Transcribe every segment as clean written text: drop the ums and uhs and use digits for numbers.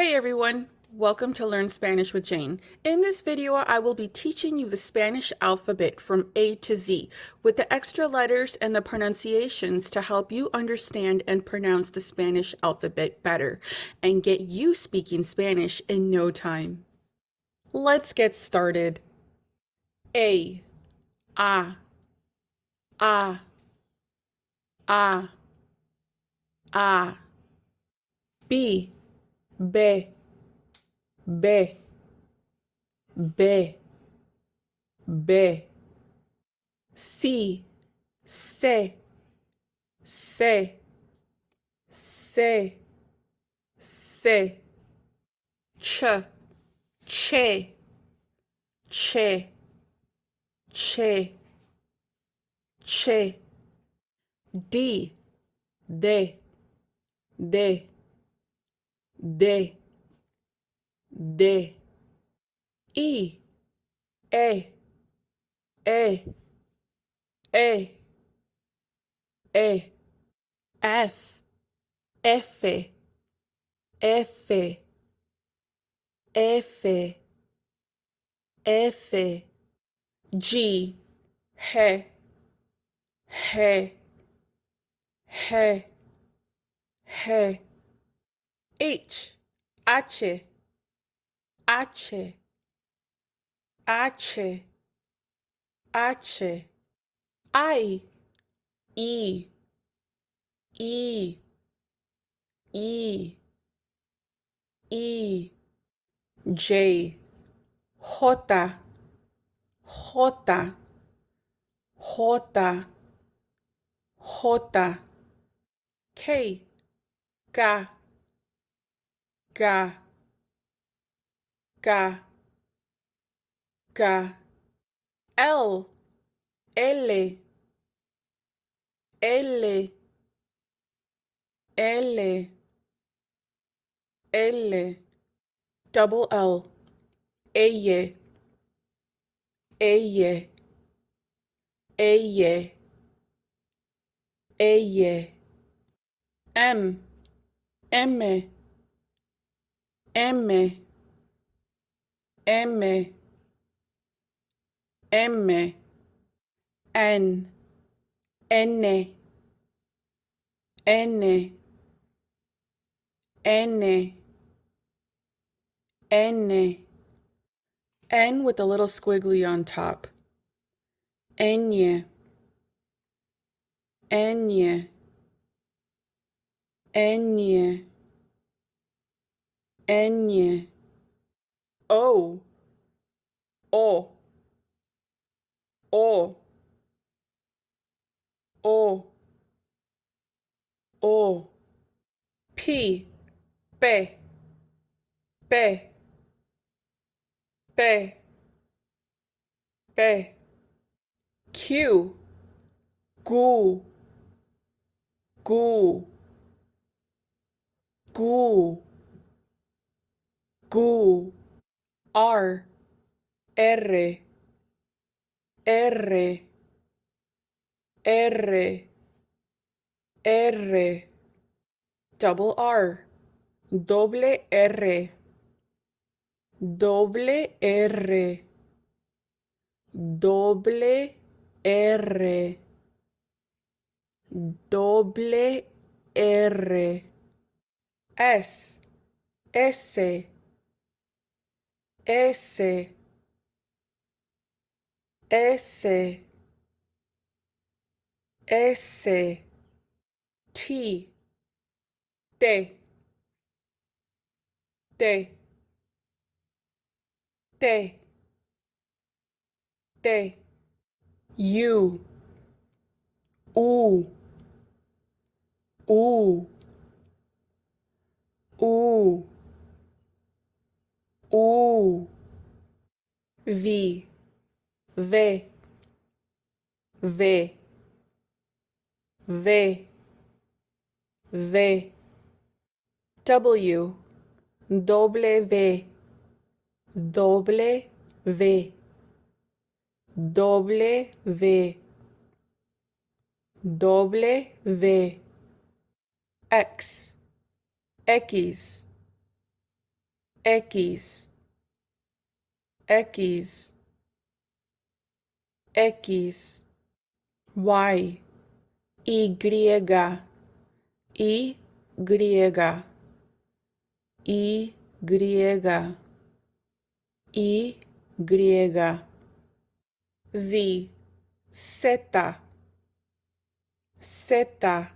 Hey everyone, welcome to Learn Spanish with Jane. In this video, I will be teaching you the Spanish alphabet from A to Z with the extra letters and the pronunciations to help you understand and pronounce the Spanish alphabet better and get you speaking Spanish in no time. Let's get started. A, ah, ah, ah, ah. B, be, be, be, be. C, se, se, se, se. Ch, che, che, che, che. D, de, de, de, de. E, e, e, e, e. F, F, F, F, F. G, he, he, he, he. H, H, H, H, H. I, E, E, E, E. J, J, J, J, J. K, K, K, K, K. L, L, L, L, L. Double L, eyeh, eyeh, eyeh, eyeh. M, M, M, M, M. N, enye, enye, enye, enye. N with a little squiggly on top. Enye, enye, enye, enye. O, o, o, o, o. P, pe, pe, pe, pe. Q, gu, gu, gu, gu. R, erreh, erreh, erreh, erreh. Double R, doble R, doble R, doble R, doble R. S, S, S, S, S. T, te, te, te, te. U, oooh, oooh, oooh, oooh. V, ve, ve, ve, ve. W, doble V, doble V, doble V, doble V. X, ekeys, ekeys, ekeys, ekeys. Y, E-griega, E-griega, E-griega, E-griega. Z, zeta, zeta,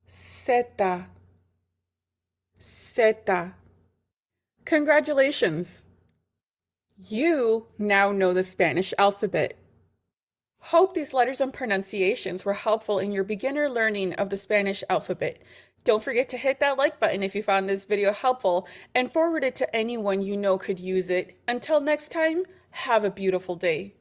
zeta, zeta. Congratulations! You now know the Spanish alphabet. Hope these letters and pronunciations were helpful in your beginner learning of the Spanish alphabet. Don't forget to hit that like button if you found this video helpful and forward it to anyone you know could use it. Until next time, have a beautiful day.